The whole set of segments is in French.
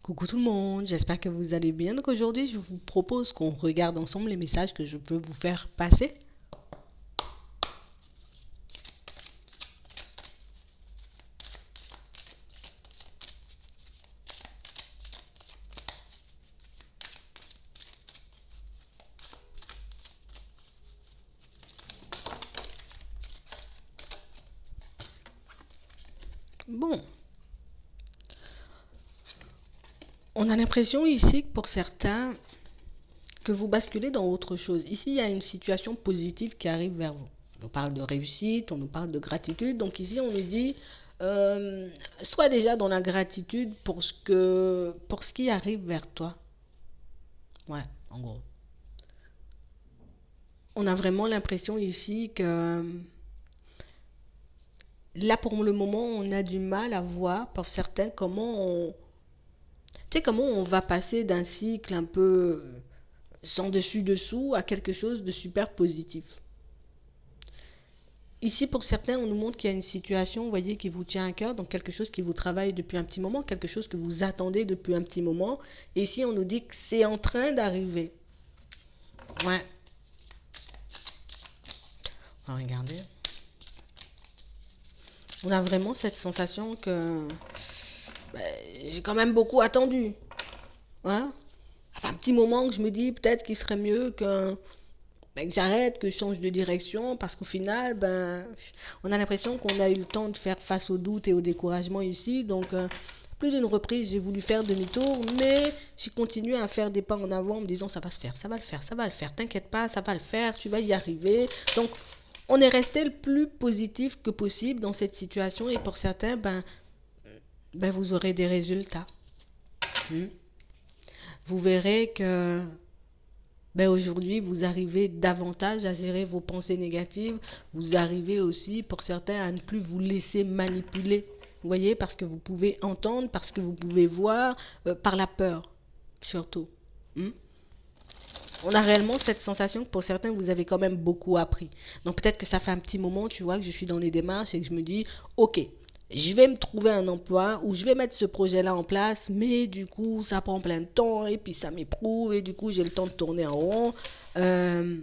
Coucou tout le monde, j'espère que vous allez bien. Donc aujourd'hui, je vous propose qu'on regarde ensemble les messages que je peux vous faire passer. Bon, on a l'impression ici que pour certains, que vous basculez dans autre chose. Ici, il y a une situation positive qui arrive vers vous. On parle de réussite, on nous parle de gratitude. Donc ici, on nous dit, euh, sois déjà dans la gratitude pour ce qui arrive vers toi. Ouais, en gros. On a vraiment l'impression ici que là, pour le moment, on a du mal à voir, pour certains, tu sais, comment on va passer d'un cycle un peu sans dessus-dessous à quelque chose de super positif. Ici, pour certains, on nous montre qu'il y a une situation, vous voyez, qui vous tient à cœur, donc quelque chose qui vous travaille depuis un petit moment, quelque chose que vous attendez depuis un petit moment. Et ici, on nous dit que c'est en train d'arriver. Ouais. On va regarder. On a vraiment cette sensation que ben, j'ai quand même beaucoup attendu. Hein? Enfin, un petit moment que je me dis peut-être qu'il serait mieux ben, que j'arrête, que je change de direction, parce qu'au final, ben, on a l'impression qu'on a eu le temps de faire face au doute et au découragement ici. Donc, plus d'une reprise, j'ai voulu faire demi-tour, mais j'ai continué à faire des pas en avant en me disant ça va se faire, ça va le faire, ça va le faire, t'inquiète pas, ça va le faire, tu vas y arriver. Donc, on est resté le plus positif que possible dans cette situation et pour certains, ben vous aurez des résultats. Hmm. Vous verrez que ben aujourd'hui, vous arrivez davantage à gérer vos pensées négatives. Vous arrivez aussi, pour certains, à ne plus vous laisser manipuler. Vous voyez, parce que vous pouvez entendre, parce que vous pouvez voir, par la peur, surtout. Hmm. On a réellement cette sensation que pour certains, vous avez quand même beaucoup appris. Donc peut-être que ça fait un petit moment, tu vois, que je suis dans les démarches et que je me dis, ok, je vais me trouver un emploi ou je vais mettre ce projet-là en place, mais du coup, ça prend plein de temps et puis ça m'éprouve et du coup, j'ai le temps de tourner en rond. Euh,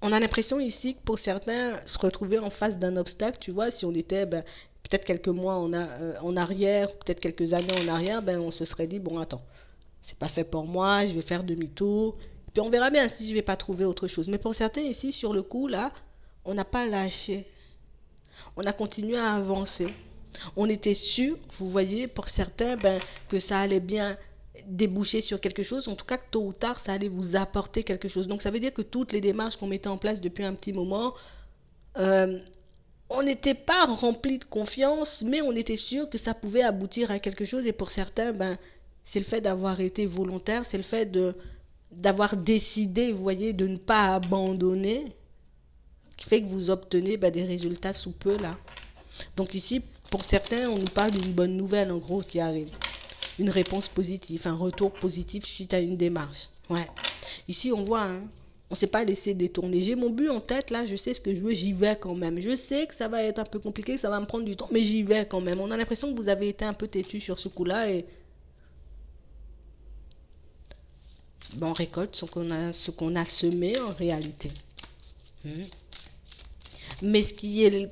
on a l'impression ici que pour certains, se retrouver en face d'un obstacle, tu vois, si on était ben, peut-être quelques mois en arrière, peut-être quelques années en arrière, ben, on se serait dit, bon, attends, c'est pas fait pour moi, je vais faire demi-tour. Puis on verra bien si je vais pas trouver autre chose. Mais pour certains ici, sur le coup, là, on n'a pas lâché. On a continué à avancer. On était sûr, vous voyez, pour certains, ben, que ça allait bien déboucher sur quelque chose. En tout cas, que tôt ou tard, ça allait vous apporter quelque chose. Donc, ça veut dire que toutes les démarches qu'on mettait en place depuis un petit moment, euh, on n'était pas rempli de confiance, mais on était sûr que ça pouvait aboutir à quelque chose. Et pour certains, ben, c'est le fait d'avoir été volontaire, c'est le fait d'avoir décidé, vous voyez, de ne pas abandonner, qui fait que vous obtenez ben, des résultats sous peu là. Donc ici, pour certains, on nous parle d'une bonne nouvelle en gros qui arrive. Une réponse positive, un retour positif suite à une démarche. Ouais. Ici, on voit, hein, on ne s'est pas laissé détourner. J'ai mon but en tête, là, je sais ce que je veux, j'y vais quand même. Je sais que ça va être un peu compliqué, que ça va me prendre du temps, mais j'y vais quand même. On a l'impression que vous avez été un peu têtu sur ce coup-là et ben, on récolte ce qu'on a semé en réalité. Hmm. Mais ce qui est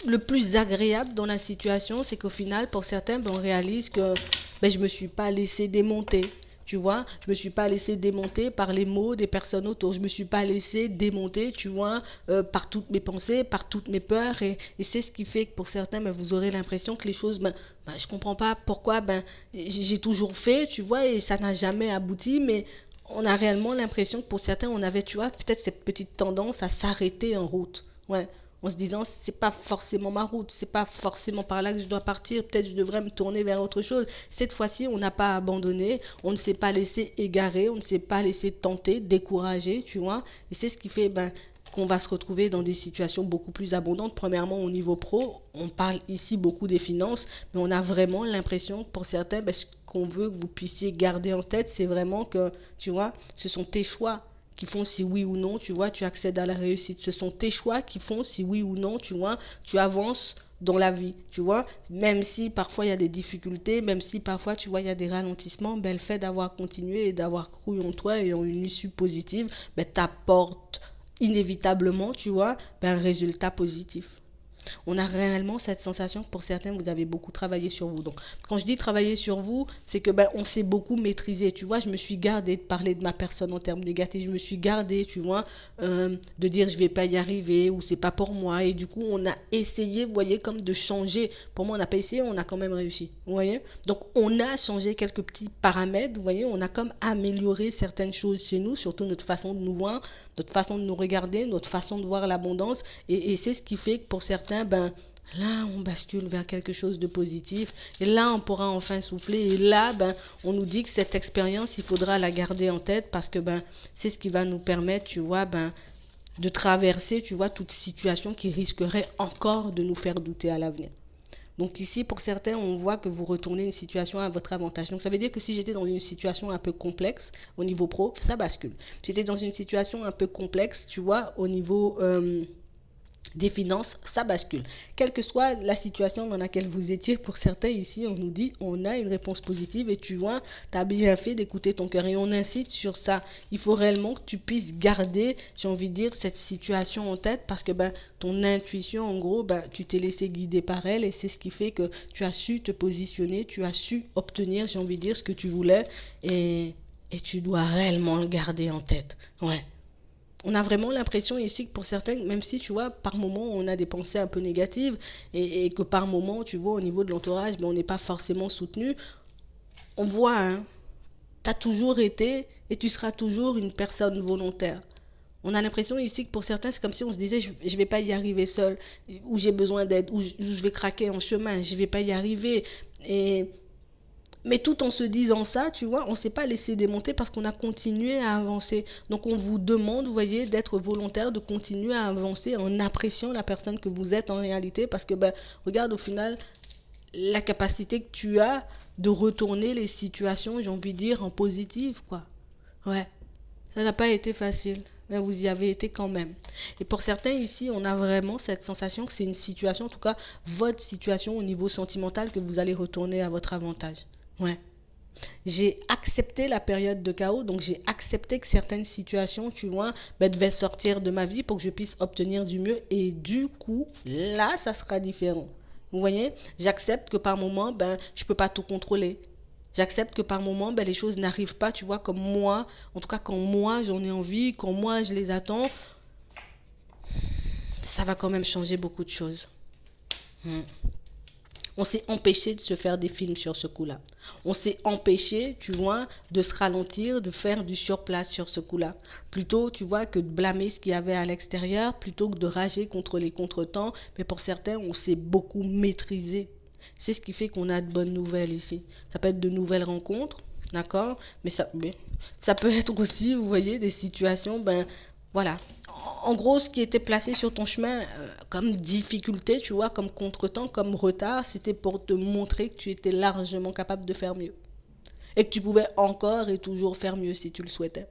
le plus agréable dans la situation, c'est qu'au final, pour certains, ben, on réalise que ben, je ne me suis pas laissé démonter. Tu vois, je ne me suis pas laissé démonter par les mots des personnes autour. Je ne me suis pas laissé démonter, tu vois, par toutes mes pensées, par toutes mes peurs. Et c'est ce qui fait que pour certains, ben, vous aurez l'impression que les choses, je ne comprends pas pourquoi ben, j'ai toujours fait, tu vois, et ça n'a jamais abouti. Mais on a réellement l'impression que pour certains, on avait, tu vois, peut-être cette petite tendance à s'arrêter en route. Ouais, en se disant c'est pas forcément ma route, c'est pas forcément par là que je dois partir, peut-être je devrais me tourner vers autre chose. Cette fois-ci, on n'a pas abandonné, on ne s'est pas laissé égarer, on ne s'est pas laissé tenter, décourager, tu vois. Et c'est ce qui fait ben, qu'on va se retrouver dans des situations beaucoup plus abondantes. Premièrement, au niveau pro, on parle ici beaucoup des finances, mais on a vraiment l'impression que pour certains, ben, ce qu'on veut que vous puissiez garder en tête, c'est vraiment que, tu vois, ce sont tes choix qui font si oui ou non, tu vois, tu accèdes à la réussite. Ce sont tes choix qui font si oui ou non, tu vois, tu avances dans la vie, tu vois. Même si parfois il y a des difficultés, même si parfois, tu vois, il y a des ralentissements, ben, le fait d'avoir continué et d'avoir cru en toi et en une issue positive, ben, t'apporte inévitablement, tu vois, ben, un résultat positif. On a réellement cette sensation que pour certains, vous avez beaucoup travaillé sur vous. Donc, quand je dis travailler sur vous, c'est que ben, on s'est beaucoup maîtrisé. Tu vois, je me suis gardée de parler de ma personne en termes négatifs. Je me suis gardée, tu vois, de dire je vais pas y arriver ou c'est pas pour moi. Et du coup, on a essayé, vous voyez, comme de changer. Pour moi, on n'a pas essayé, on a quand même réussi. Vous voyez? Donc, on a changé quelques petits paramètres. Vous voyez, on a comme amélioré certaines choses chez nous, surtout notre façon de nous voir, notre façon de nous regarder, notre façon de voir l'abondance. Et c'est ce qui fait que pour certains, ben, là, on bascule vers quelque chose de positif. Et là, on pourra enfin souffler. Et là, ben, on nous dit que cette expérience, il faudra la garder en tête parce que ben, c'est ce qui va nous permettre, tu vois, ben, de traverser, tu vois, toute situation qui risquerait encore de nous faire douter à l'avenir. Donc ici, pour certains, on voit que vous retournez une situation à votre avantage. Donc ça veut dire que si j'étais dans une situation un peu complexe au niveau pro, ça bascule. Si j'étais dans une situation un peu complexe, tu vois, au niveau des finances, ça bascule. Quelle que soit la situation dans laquelle vous étiez, pour certains ici, on nous dit, on a une réponse positive et tu vois, tu as bien fait d'écouter ton cœur et on incite sur ça. Il faut réellement que tu puisses garder, j'ai envie de dire, cette situation en tête parce que ben, ton intuition, en gros, ben, tu t'es laissé guider par elle et c'est ce qui fait que tu as su te positionner, tu as su obtenir, j'ai envie de dire, ce que tu voulais et tu dois réellement le garder en tête. Ouais. On a vraiment l'impression ici que pour certains, même si tu vois, par moment on a des pensées un peu négatives et que par moment, tu vois, au niveau de l'entourage, ben, on n'est pas forcément soutenu, on voit, hein, tu as toujours été et tu seras toujours une personne volontaire. On a l'impression ici que pour certains, c'est comme si on se disait, je ne vais pas y arriver seul, ou j'ai besoin d'aide, ou je vais craquer en chemin, je ne vais pas y arriver. Et mais tout en se disant ça, tu vois, on ne s'est pas laissé démonter parce qu'on a continué à avancer. Donc on vous demande, vous voyez, d'être volontaire, de continuer à avancer en appréciant la personne que vous êtes en réalité. Parce que, ben, regarde, au final, la capacité que tu as de retourner les situations, j'ai envie de dire, en positif, quoi. Ouais, ça n'a pas été facile. Mais vous y avez été quand même. Et pour certains ici, on a vraiment cette sensation que c'est une situation, en tout cas votre situation au niveau sentimental, que vous allez retourner à votre avantage. Ouais. J'ai accepté la période de chaos, donc j'ai accepté que certaines situations, tu vois, ben, devaient sortir de ma vie pour que je puisse obtenir du mieux. Et du coup, là, ça sera différent. Vous voyez, j'accepte que par moment, ben, je ne peux pas tout contrôler. J'accepte que par moment, ben, les choses n'arrivent pas, tu vois, comme moi. En tout cas, quand moi, j'en ai envie, quand moi, je les attends, ça va quand même changer beaucoup de choses. Hmm. On s'est empêché de se faire des films sur ce coup-là. On s'est empêché, tu vois, de se ralentir, de faire du surplace sur ce coup-là. Plutôt, tu vois, que de blâmer ce qu'il y avait à l'extérieur, plutôt que de rager contre les contretemps. Mais pour certains, on s'est beaucoup maîtrisé. C'est ce qui fait qu'on a de bonnes nouvelles ici. Ça peut être de nouvelles rencontres, d'accord, mais ça peut être aussi, vous voyez, des situations, ben voilà. En gros, ce qui était placé sur ton chemin comme difficulté, tu vois, comme contretemps, comme retard, c'était pour te montrer que tu étais largement capable de faire mieux. Et que tu pouvais encore et toujours faire mieux si tu le souhaitais.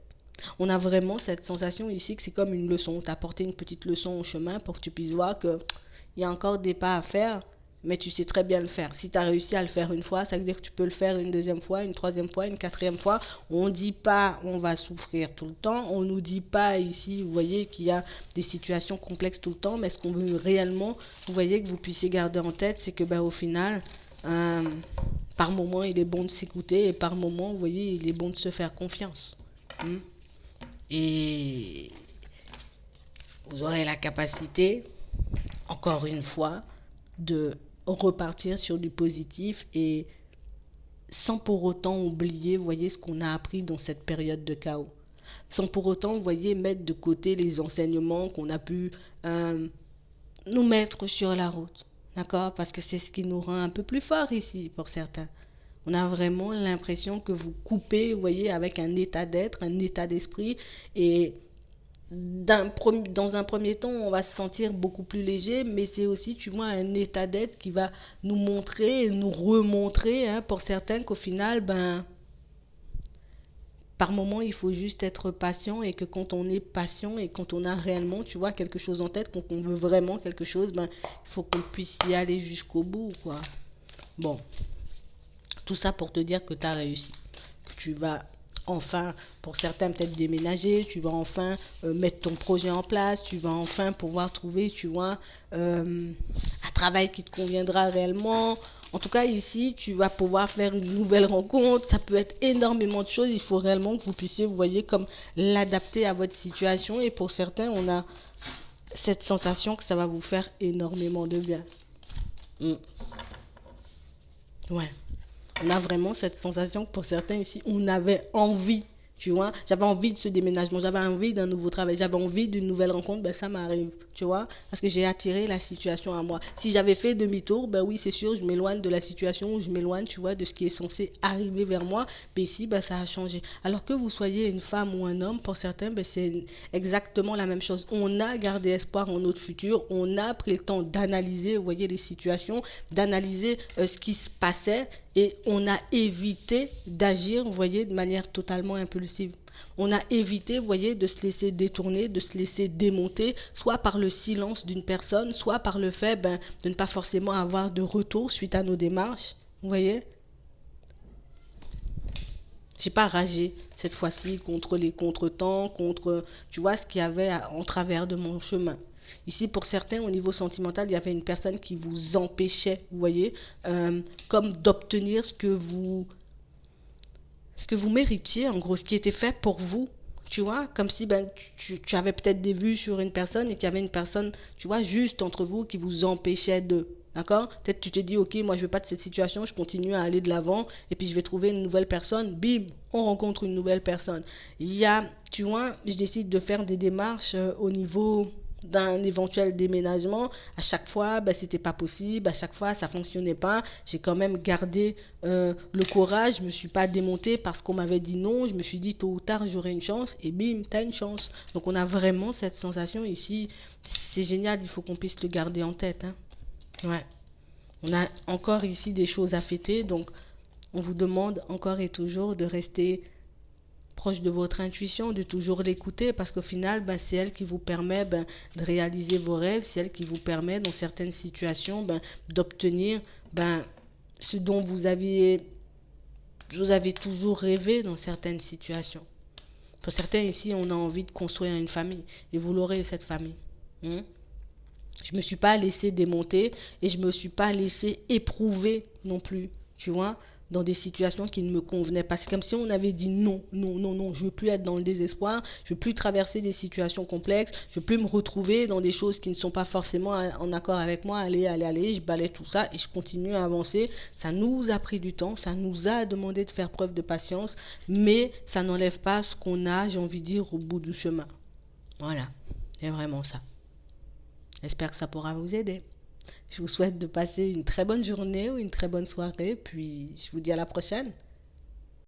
On a vraiment cette sensation ici que c'est comme une leçon. On t'a apporté une petite leçon au chemin pour que tu puisses voir qu'il y a encore des pas à faire, mais tu sais très bien le faire. Si tu as réussi à le faire une fois, ça veut dire que tu peux le faire une deuxième fois, une troisième fois, une quatrième fois. On ne dit pas on va souffrir tout le temps. On ne nous dit pas ici, vous voyez, qu'il y a des situations complexes tout le temps. Mais ce qu'on veut réellement, vous voyez, que vous puissiez garder en tête, c'est que ben, au final, par moment, il est bon de s'écouter et par moment, vous voyez, il est bon de se faire confiance. Et vous aurez la capacité, encore une fois, de repartir sur du positif et sans pour autant oublier, vous voyez, ce qu'on a appris dans cette période de chaos. Sans pour autant, vous voyez, mettre de côté les enseignements qu'on a pu nous mettre sur la route. D'accord? Parce que c'est ce qui nous rend un peu plus forts ici, pour certains. On a vraiment l'impression que vous coupez, vous voyez, avec un état d'être, un état d'esprit. Et dans un premier temps, on va se sentir beaucoup plus léger, mais c'est aussi, tu vois, un état d'être qui va nous montrer, nous remontrer, hein, pour certains, qu'au final, ben, par moment, il faut juste être patient et que quand on est patient et quand on a réellement, tu vois, quelque chose en tête, quand on veut vraiment quelque chose, ben, il faut qu'on puisse y aller jusqu'au bout, quoi. Bon, tout ça pour te dire que tu as réussi, que tu vas enfin, pour certains peut-être déménager, tu vas enfin mettre ton projet en place, tu vas enfin pouvoir trouver, tu vois, un travail qui te conviendra réellement. En tout cas, ici, tu vas pouvoir faire une nouvelle rencontre. Ça peut être énormément de choses. Il faut réellement que vous puissiez, vous voyez, comme l'adapter à votre situation. Et pour certains, on a cette sensation que ça va vous faire énormément de bien. Mm. Ouais. On a vraiment cette sensation que pour certains ici, on avait envie, tu vois. J'avais envie de ce déménagement, j'avais envie d'un nouveau travail, j'avais envie d'une nouvelle rencontre, ben ça m'arrive, tu vois. Parce que j'ai attiré la situation à moi. Si j'avais fait demi-tour, ben oui, c'est sûr, je m'éloigne de la situation, je m'éloigne, tu vois, de ce qui est censé arriver vers moi. Mais ici, ben ça a changé. Alors que vous soyez une femme ou un homme, pour certains, ben c'est exactement la même chose. On a gardé espoir en notre futur, on a pris le temps d'analyser, vous voyez, les situations, d'analyser ce qui se passait et on a évité d'agir, vous voyez, de manière totalement impulsive. On a évité, vous voyez, de se laisser détourner, de se laisser démonter, soit par le silence d'une personne, soit par le fait de ne pas forcément avoir de retour suite à nos démarches. Vous voyez, j'ai pas ragé cette fois-ci contre les contretemps, contre, tu vois, ce qu'il y avait en travers de mon chemin. Ici, pour certains, au niveau sentimental, il y avait une personne qui vous empêchait, vous voyez, comme d'obtenir ce que vous méritiez, en gros, ce qui était fait pour vous. Tu vois, comme si tu avais peut-être des vues sur une personne et qu'il y avait une personne, tu vois, juste entre vous qui vous empêchait de. D'accord. Peut-être tu te dis, ok, moi je veux pas de cette situation, je continue à aller de l'avant et puis je vais trouver une nouvelle personne. Bim, on rencontre une nouvelle personne. Il y a, tu vois, je décide de faire des démarches au niveau d'un éventuel déménagement. À chaque fois, c'était pas possible. À chaque fois, ça fonctionnait pas. J'ai quand même gardé le courage. Je me suis pas démontée parce qu'on m'avait dit non. Je me suis dit tôt ou tard, j'aurai une chance. Et bim, t'as une chance. Donc, on a vraiment cette sensation ici. C'est génial. Il faut qu'on puisse le garder en tête. Hein. Ouais. On a encore ici des choses à fêter. Donc, on vous demande encore et toujours de rester proche de votre intuition, de toujours l'écouter parce qu'au final, c'est elle qui vous permet de réaliser vos rêves, c'est elle qui vous permet dans certaines situations d'obtenir ce dont vous avez toujours rêvé dans certaines situations. Pour certains ici, on a envie de construire une famille et vous l'aurez cette famille. Hein? Je me suis pas laissé démonter et je me suis pas laissé éprouver non plus, tu vois, dans des situations qui ne me convenaient pas. C'est comme si on avait dit non, non, non, non, je veux plus être dans le désespoir, je veux plus traverser des situations complexes, je veux plus me retrouver dans des choses qui ne sont pas forcément en accord avec moi. Allez, allez, allez, je balaye tout ça et je continue à avancer. Ça nous a pris du temps, ça nous a demandé de faire preuve de patience, mais ça n'enlève pas ce qu'on a, j'ai envie de dire, au bout du chemin. Voilà, c'est vraiment ça. J'espère que ça pourra vous aider. Je vous souhaite de passer une très bonne journée ou une très bonne soirée, puis je vous dis à la prochaine.